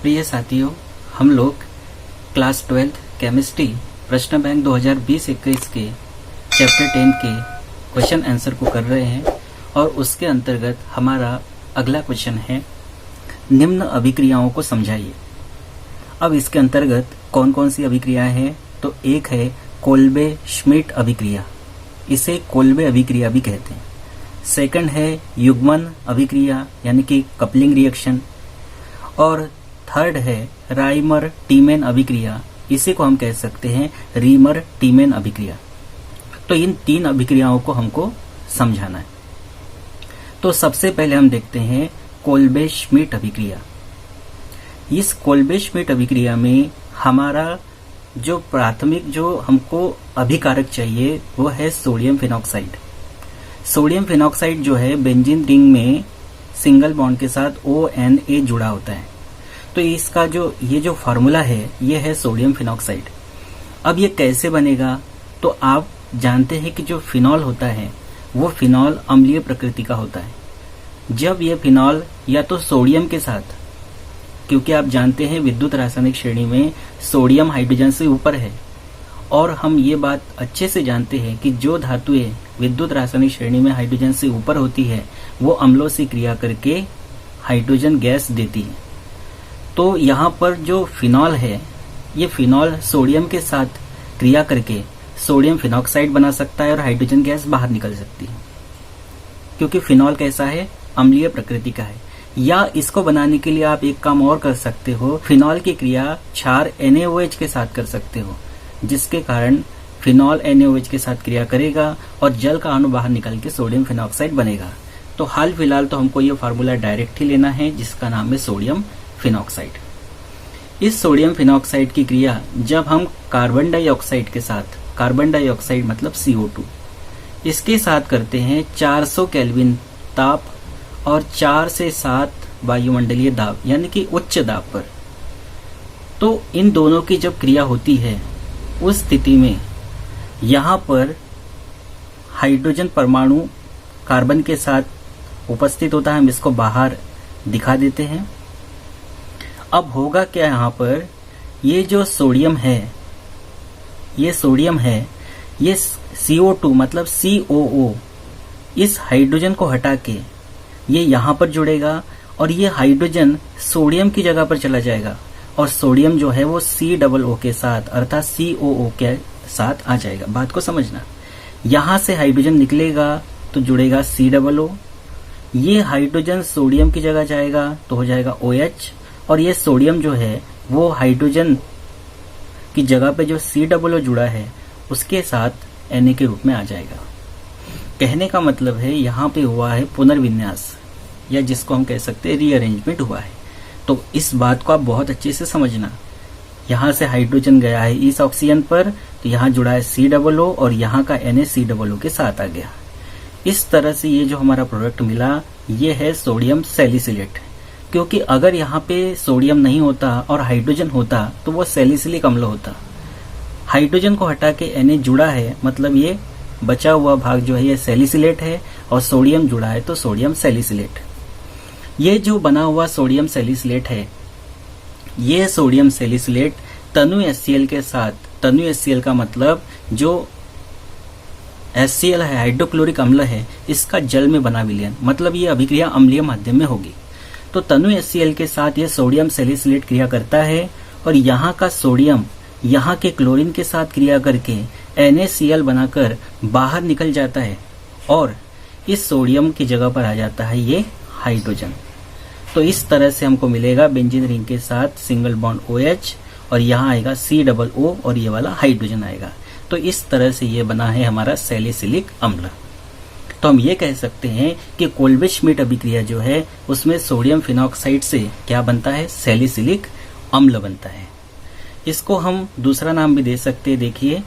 प्रिय साथियों, हम लोग क्लास 12th केमिस्ट्री प्रश्न बैंक 2020-21 के चैप्टर 10 के क्वेश्चन आंसर को कर रहे हैं और उसके अंतर्गत हमारा अगला क्वेश्चन है निम्न अभिक्रियाओं को समझाइए। अब इसके अंतर्गत कौन कौन सी अभिक्रियाएं हैं? तो एक है कोल्बे श्मिट अभिक्रिया, इसे कोल्बे अभिक्रिया भी कहते हैं। सेकंड है युग्मन अभिक्रिया यानी कि कपलिंग रिएक्शन, और थर्ड है राइमर टीमेन अभिक्रिया, इसी को हम कह सकते हैं रीमर टीमेन अभिक्रिया। तो इन तीन अभिक्रियाओं को हमको समझाना है। तो सबसे पहले हम देखते हैं कोल्बे श्मिट अभिक्रिया। इस कोल्बे श्मिट अभिक्रिया में हमारा जो प्राथमिक जो हमको अभिकारक चाहिए वो है सोडियम फिनॉक्साइड। सोडियम फिनॉक्साइड जो है बेंजीन रिंग में सिंगल बॉन्ड के साथ ONA जुड़ा होता है। तो इसका ये जो फार्मूला है ये है सोडियम फिनॉक्साइड। अब ये कैसे बनेगा? तो आप जानते हैं कि जो फिनॉल होता है वो फिनॉल अम्लीय प्रकृति का होता है। जब ये फिनॉल या तो सोडियम के साथ, क्योंकि आप जानते हैं विद्युत रासायनिक श्रेणी में सोडियम हाइड्रोजन से ऊपर है, और हम ये बात अच्छे से जानते हैं कि जो धातुएं विद्युत रासायनिक श्रेणी में हाइड्रोजन से ऊपर होती है वो अम्लों से क्रिया करके हाइड्रोजन गैस देती है। तो यहाँ पर जो फिनॉल है ये फिनॉल सोडियम के साथ क्रिया करके सोडियम फिनॉक्साइड बना सकता है और हाइड्रोजन गैस बाहर निकल सकती है, क्योंकि फिनॉल कैसा है? अम्लीय प्रकृति का है। या इसको बनाने के लिए आप एक काम और कर सकते हो, फिनॉल की क्रिया क्षार NaOH के साथ कर सकते हो, जिसके कारण फिनॉल NaOH के साथ क्रिया करेगा और जल का अणु बाहर निकल के सोडियम फिनॉक्साइड बनेगा। तो हाल फिलहाल तो हमको ये फार्मूला डायरेक्ट ही लेना है जिसका नाम है सोडियम फिनॉक्साइड। इस सोडियम फिनॉक्साइड की क्रिया जब हम कार्बन डाइऑक्साइड के साथ, कार्बन डाइऑक्साइड मतलब CO2, इसके साथ करते हैं 400 केल्विन ताप और 4 से 7 वायुमंडलीय दाब यानी कि उच्च दाब पर, तो इन दोनों की जब क्रिया होती है उस स्थिति में यहाँ पर हाइड्रोजन परमाणु कार्बन के साथ उपस्थित होता है। हम इसको बाहर दिखा देते हैं। अब होगा क्या, यहाँ पर ये जो सोडियम है, ये सोडियम है, ये CO2 मतलब COO, इस हाइड्रोजन को हटा के ये यहाँ पर जुड़ेगा और ये हाइड्रोजन सोडियम की जगह पर चला जाएगा और सोडियम जो है वो COO के साथ अर्थात COO के साथ आ जाएगा। बात को समझना, यहाँ से हाइड्रोजन निकलेगा तो जुड़ेगा COO, ये हाइड्रोजन सोडियम की जगह जाएगा तो हो जाएगा OH, और ये सोडियम जो है वो हाइड्रोजन की जगह पे जो COO जुड़ा है उसके साथ Na के रूप में आ जाएगा। कहने का मतलब है यहाँ पे हुआ है पुनर्विन्यास, या जिसको हम कह सकते हैं रीअरेंजमेंट हुआ है। तो इस बात को आप बहुत अच्छे से समझना। यहाँ से हाइड्रोजन गया है इस ऑक्सीजन पर, तो यहाँ जुड़ा है COO और यहाँ का NaCOO के साथ आ गया। इस तरह से ये जो हमारा प्रोडक्ट मिला ये है सोडियम सैलिसिलेट। क्योंकि अगर यहाँ पे सोडियम नहीं होता और हाइड्रोजन होता तो वो सैलिसिलिक अम्ल होता। हाइड्रोजन को हटा के Na जुड़ा है, मतलब ये बचा हुआ भाग जो है ये सैलिसिलेट है, और सोडियम जुड़ा है तो सोडियम सैलिसिलेट। ये जो बना हुआ सोडियम सैलिसिलेट है, ये सोडियम सैलिसिलेट तनु HCl के साथ, तनु HCl का मतलब जो HCl है हाइड्रोक्लोरिक अम्ल है, इसका जल में बना विलयन, मतलब ये अभिक्रिया अम्लीय माध्यम में होगी। तो तनु HCl के साथ ये सोडियम सैलिसिलेट क्रिया करता है और यहाँ का सोडियम यहाँ के क्लोरीन के साथ क्रिया करके NaCl बनाकर बाहर निकल जाता है और इस सोडियम की जगह पर आ जाता है ये हाइड्रोजन। तो इस तरह से हमको मिलेगा बेंजीन रिंग के साथ सिंगल बॉन्ड OH और यहाँ आएगा COO और ये वाला हाइड्रोजन आएगा। तो इस तरह से ये बना है हमारा सैलिसिलिक अम्ल। तो हम ये कह सकते हैं कि कोल्बे श्मिट अभिक्रिया जो है उसमें सोडियम फिनॉक्साइड से क्या बनता है? सैलिसिलिक अम्ल बनता है। इसको हम दूसरा नाम भी दे सकते हैं। देखिए,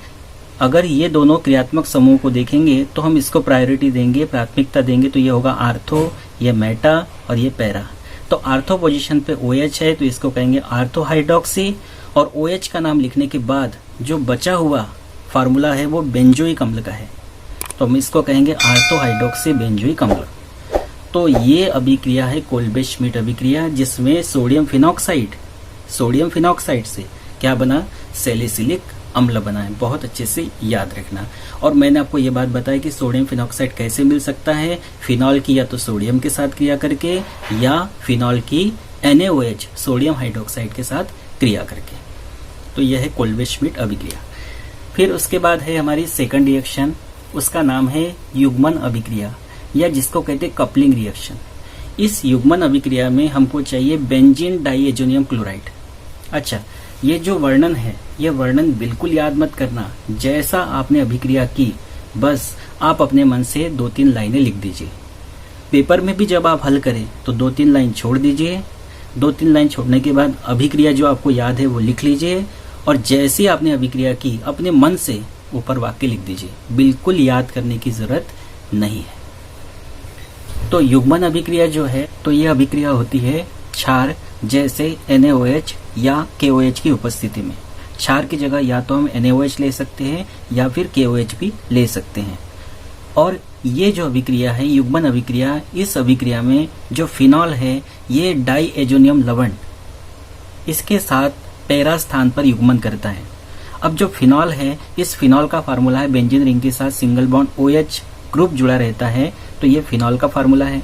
अगर ये दोनों क्रियात्मक समूह को देखेंगे तो हम इसको प्रायोरिटी देंगे, प्राथमिकता देंगे, तो ये होगा आर्थो, ये मेटा और ये पैरा। तो आर्थो पोजीशन पे OH है तो इसको कहेंगे आर्थो हाइड्रोक्सी, और OH का नाम लिखने के बाद जो बचा हुआ फार्मूला है वो बेंजोइक अम्ल का है, तो हम इसको कहेंगे आर्थो हाइड्रोक्सी बेंजोइक अम्ल। तो ये अभिक्रिया है कोल्बे श्मिट अभिक्रिया, जिसमें सोडियम फिनॉक्साइड सोडियम फिनॉक्साइड से क्या बना, सैलिसिलिक अम्ल बना है। बहुत अच्छे से याद रखना। और मैंने आपको ये बात बताई कि सोडियम फिनॉक्साइड कैसे मिल सकता है, फिनॉल की या तो सोडियम के साथ क्रिया करके या फिनॉल की NaOH सोडियम हाइड्रोक्साइड के साथ क्रिया करके। तो यह है कोल्वे श्मिट अभिक्रिया। फिर उसके बाद है हमारी सेकंड रिएक्शन, उसका नाम है युग्मन अभिक्रिया या जिसको कहते हैं कपलिंग रिएक्शन। इस युग्मन अभिक्रिया में हमको चाहिए बेंजीन डाइएजोनियम क्लोराइड। अच्छा, ये जो वर्णन है, ये वर्णन बिल्कुल याद मत करना। जैसा आपने अभिक्रिया की बस आप अपने मन से 2-3 लाइनें लिख दीजिए। पेपर में भी जब आप हल करें तो 2-3 लाइन छोड़ दीजिए। 2-3 लाइन छोड़ने के बाद अभिक्रिया जो आपको याद है वो लिख लीजिए और जैसी आपने अभिक्रिया की अपने मन से ऊपर वाक्य लिख दीजिए। बिल्कुल याद करने की जरूरत नहीं है। तो युग्मन अभिक्रिया जो है, तो ये अभिक्रिया होती है क्षार जैसे NaOH या KOH की उपस्थिति में। क्षार की जगह या तो हम NaOH ले सकते हैं या फिर KOH भी ले सकते हैं। और ये जो अभिक्रिया है युग्मन अभिक्रिया, इस अभिक्रिया में जो फिनॉल है ये डाइएजोनियम लवण इसके साथ पैरा स्थान पर युग्मन करता है। अब जो फिनॉल है, इस फिनॉल का फार्मूला है बेंजीन रिंग के साथ सिंगल बॉन्ड OH ग्रुप जुड़ा रहता है, तो ये फिनॉल का फार्मूला है।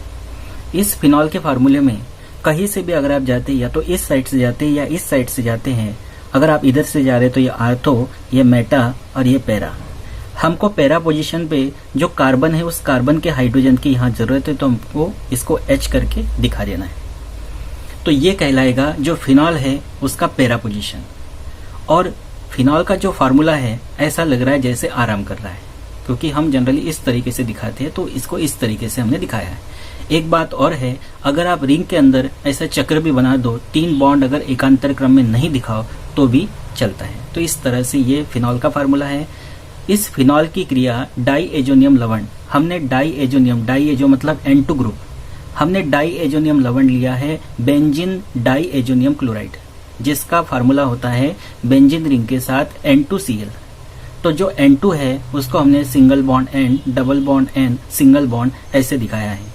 इस फिनॉल के फार्मूले में कहीं से भी अगर आप जाते हैं, या तो इस साइड से जाते हैं या इस साइड से जाते हैं। अगर आप इधर से जा रहे हैं तो ये आर्थो, ये मेटा और ये पैरा। हमको पैरा पोजीशन पे जो कार्बन है उस कार्बन के हाइड्रोजन की यहाँ जरूरत है, तो हमको इसको H करके दिखा देना है। तो ये कहलाएगा जो फिनॉल है उसका पैरा पोजीशन। और फिनॉल का जो फार्मूला है ऐसा लग रहा है जैसे आराम कर रहा है, क्योंकि हम जनरली इस तरीके से दिखाते हैं, तो इसको इस तरीके से हमने दिखाया है। एक बात और है, अगर आप रिंग के अंदर ऐसा चक्र भी बना दो, 3 बॉन्ड अगर एकांतर क्रम में नहीं दिखाओ तो भी चलता है। तो इस तरह से ये फिनॉल का फार्मूला है। इस फिनॉल की क्रिया डाइएजोनियम लवण, हमने डाइएजो मतलब N2 ग्रुप, हमने डाइएजोनियम लवण लिया है बेंजीन डाइएजोनियम क्लोराइड, जिसका फार्मूला होता है बेंजीन रिंग के साथ N2Cl। तो जो N2 है उसको हमने single bond N, double bond N, single bond ऐसे दिखाया है।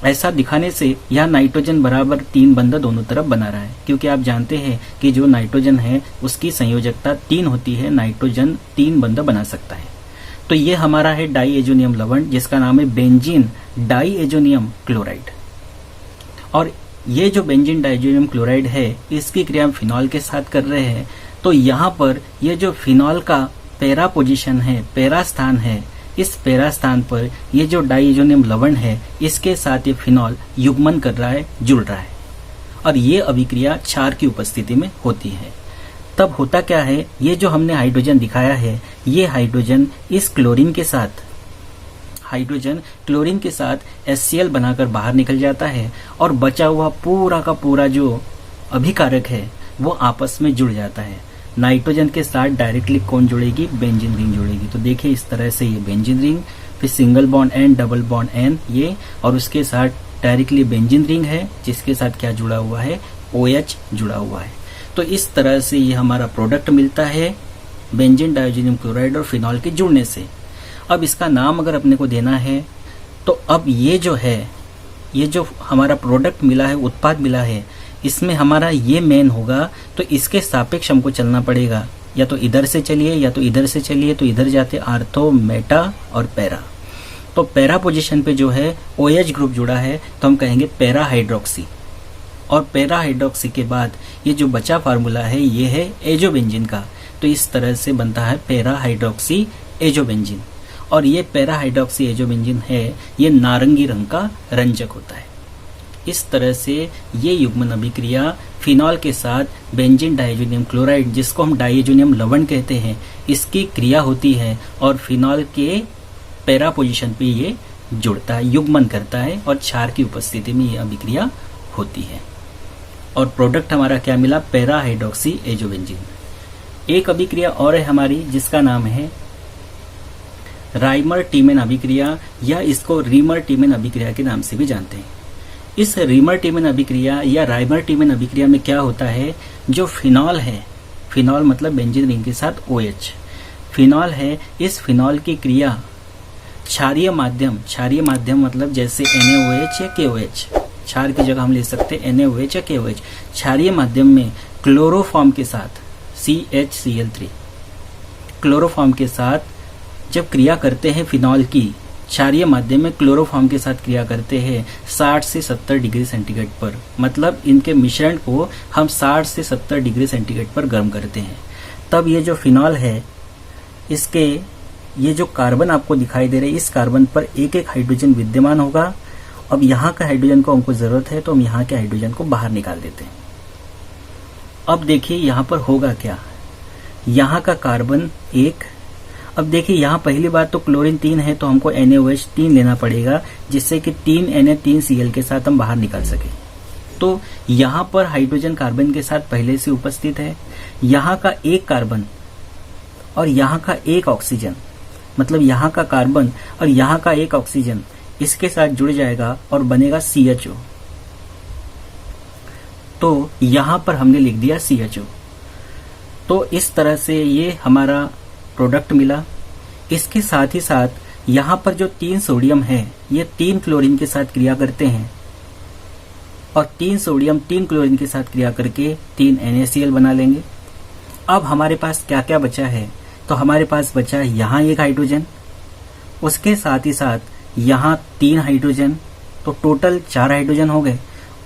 ऐसा दिखाने से यह नाइट्रोजन बराबर 3 बंध दोनों तरफ बना रहा है, क्योंकि आप जानते हैं कि जो नाइट्रोजन है उसकी संयोजकता 3 होती है, नाइट्रोजन 3 बंध बना सकता है। तो ये हमारा है डाइएजोनियम लवण, जिसका नाम है बेंजीन डाइएजोनियम क्लोराइड। और ये जो बेंजीन डाइएजोनियम क्लोराइड है इसकी क्रिया हम फिनॉल के साथ कर रहे हैं। तो यहाँ पर ये जो फिनॉल का पैरा पोजीशन है, पैरा स्थान है, इस पैरा स्थान पर ये जो डाइएजोनियम लवण है इसके साथ ये फिनॉल युग्मन कर रहा है, जुड़ रहा है। और ये अभिक्रिया क्षार की उपस्थिति में होती है। तब होता क्या है, ये जो हमने हाइड्रोजन दिखाया है, ये हाइड्रोजन इस क्लोरीन के साथ, हाइड्रोजन क्लोरीन के साथ HCl बनाकर बाहर निकल जाता है और बचा हुआ पूरा का पूरा जो अभिकारक है वो आपस में जुड़ जाता है। नाइट्रोजन के साथ डायरेक्टली कौन जुड़ेगी, बेंजीन रिंग जुड़ेगी। तो देखिए इस तरह से ये बेंजीन रिंग, फिर single bond N, double bond N ये, और उसके साथ डायरेक्टली बेंजीन रिंग है जिसके साथ क्या जुड़ा हुआ है, OH जुड़ा हुआ है। तो इस तरह से ये हमारा प्रोडक्ट मिलता है बेंजीन डाइएजोनियम क्लोराइड और फिनॉल के जुड़ने से। अब इसका नाम अगर अपने को देना है तो अब ये जो है, ये जो हमारा प्रोडक्ट मिला है, उत्पाद मिला है, इसमें हमारा ये मेन होगा, तो इसके सापेक्ष हमको चलना पड़ेगा। या तो इधर से चलिए या तो इधर से चलिए, तो इधर जाते आर्थो, मेटा और पैरा। तो पैरा पोजीशन पे जो है OH ग्रुप जुड़ा है तो हम कहेंगे पैरा हाइड्रोक्सी। और पैरा हाइड्रोक्सी के बाद ये जो बचा फार्मूला है ये है एजोबेंजीन का। तो इस तरह से बनता है पैरा हाइड्रोक्सी एजोबेंजीन। और ये पैरा हाइड्रोक्सी एजोबेंजीन है, ये नारंगी रंग का रंजक होता है। इस तरह से ये युग्मन अभिक्रिया फिनॉल के साथ बेंजीन डाइएजोनियम क्लोराइड, जिसको हम डाइएजोनियम लवण कहते हैं, इसकी क्रिया होती है और फिनॉल के पैरा पोजीशन पे ये जुड़ता है, युग्मन करता है और क्षार की उपस्थिति में ये अभिक्रिया होती है। और प्रोडक्ट हमारा क्या मिला, पैरा हाइड्रोक्सी एजोबेंजीन। एक अभिक्रिया और है हमारी जिसका नाम है राइमर टीमेन अभिक्रिया, या इसको रीमर टीमेन अभिक्रिया के नाम से भी जानते हैं। इस रीमर टीमेन अभिक्रिया या राइमर टीमेन अभिक्रिया में क्या होता है, जो फिनॉल है, फिनॉल मतलब बेंजीन रिंग के साथ OH, फिनॉल है, इस फिनॉल की क्रिया क्षारीय माध्यम मतलब जैसे NaOH या KOH, क्षार की जगह हम ले सकते हैं NaOH या KOH, क्षारीय माध्यम में क्लोरोफॉर्म के साथ CHCl3 क्लोरोफॉर्म के साथ जब क्रिया करते हैं फिनॉल की, क्षारीय माध्यम में क्लोरोफॉर्म के साथ क्रिया करते हैं 60 से 70 डिग्री सेंटीग्रेड पर, मतलब इनके मिश्रण को हम 60 से 70 डिग्री सेंटीग्रेड पर गर्म करते हैं। तब ये जो फिनॉल है, इसके ये जो कार्बन आपको दिखाई दे रहे हैं, इस कार्बन पर एक एक हाइड्रोजन विद्यमान होगा। अब यहाँ का हाइड्रोजन को हमको जरूरत है, तो हम यहाँ के हाइड्रोजन को बाहर निकाल देते हैं। अब देखिए यहाँ पर होगा क्या, यहाँ का कार्बन 1। अब देखिए यहाँ पहली बात तो क्लोरीन 3 है, तो हमको NaOH 3 लेना पड़ेगा, जिससे कि 3 Na 3 Cl के साथ हम बाहर निकाल सके। तो यहाँ पर हाइड्रोजन कार्बन के साथ पहले से उपस्थित है। यहाँ का एक कार्बन और यहाँ का एक ऑक्सीजन, मतलब यहाँ का कार्बन और यहाँ का एक ऑक्सीजन इसके साथ जुड़ जाएगा और बनेगा CHO। तो यहाँ पर हमने लिख दिया CHO। तो इस तरह से ये हमारा प्रोडक्ट मिला। इसके साथ ही साथ यहाँ पर जो 3 सोडियम है, ये 3 क्लोरीन के साथ क्रिया करते हैं और 3 सोडियम 3 क्लोरीन के साथ क्रिया करके 3 NaCl बना लेंगे। अब हमारे पास क्या क्या बचा है, तो हमारे पास बचा है यहाँ एक हाइड्रोजन, उसके साथ ही साथ यहाँ 3 हाइड्रोजन, तो टोटल 4 हाइड्रोजन हो गए,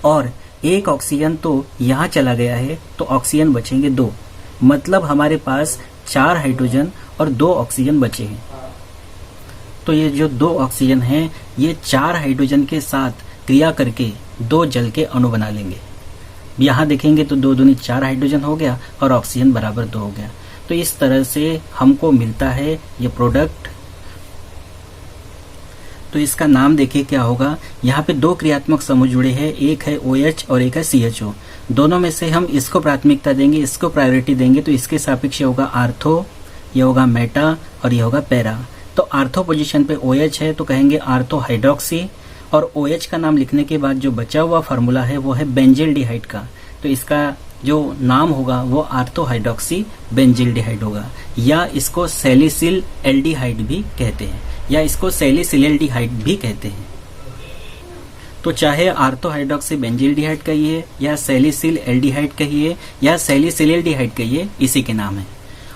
और एक ऑक्सीजन तो यहाँ चला गया है, तो ऑक्सीजन बचेंगे 2, मतलब हमारे पास 4 हाइड्रोजन और 2 ऑक्सीजन बचे हैं। तो ये जो 2 ऑक्सीजन हैं, ये 4 हाइड्रोजन के साथ क्रिया करके 2 जल के अणु बना लेंगे। यहाँ देखेंगे तो 2 दूनी 4 हाइड्रोजन हो गया और ऑक्सीजन बराबर 2 हो गया। तो इस तरह से हमको मिलता है ये प्रोडक्ट। तो इसका नाम देखिए क्या होगा। यहाँ पे 2 क्रियात्मक समूह जुड़े हैं, एक है OH और एक है CHO। दोनों में से हम इसको प्राथमिकता देंगे, इसको प्रायोरिटी देंगे, तो इसके सापेक्ष होगा आर्थो, ये होगा मेटा और ये होगा पैरा। तो आर्थो पोजीशन पे OH है, तो कहेंगे आर्थो हाइड्रोक्सी, और OH का नाम लिखने के बाद जो बचा हुआ फार्मूला है वो है बेंजिल्डिहाइड का, तो इसका जो नाम होगा वो आर्थो हाइड्रोक्सी बेंजिल्डिहाइड होगा, या इसको सैलिसिल एल्डिहाइड भी कहते हैं, या इसको सैलिसिलेल्डिहाइड भी कहते हैं। तो चाहे आर्थो हाइड्रोक्सी बेंजिल्डिहाइड कहिए या सैलिसिल एल्डिहाइड कहिए या सैलिसिलेल्डिहाइड कहिए, इसी के नाम है।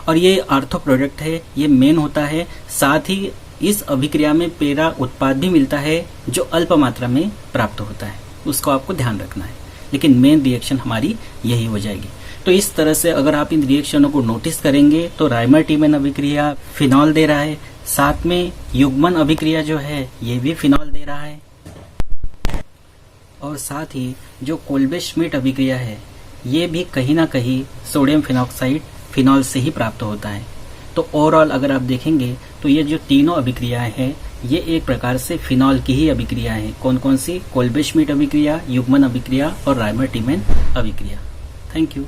और ये आर्थो प्रोडक्ट है, ये मेन होता है। साथ ही इस अभिक्रिया में पैरा उत्पाद भी मिलता है जो अल्प मात्रा में प्राप्त होता है, उसको आपको ध्यान रखना है, लेकिन मेन रिएक्शन हमारी यही हो जाएगी। तो इस तरह से अगर आप इन रिएक्शनों को नोटिस करेंगे तो राइमर-टीमन अभिक्रिया फिनॉल दे रहा है, साथ में युग्मन अभिक्रिया जो है ये भी फिनॉल दे रहा है, और साथ ही जो कोल्बे-श्मिट अभिक्रिया है ये भी कहीं ना कहीं सोडियम फिनॉक्साइड फिनॉल से ही प्राप्त होता है। तो ओवरऑल अगर आप देखेंगे तो ये जो तीनों अभिक्रियाएं हैं ये एक प्रकार से फिनॉल की ही अभिक्रिया है। कौन कौन सी? कोल्बे-श्मिट अभिक्रिया, युग्मन अभिक्रिया और राइमर-टीमन अभिक्रिया। Thank you.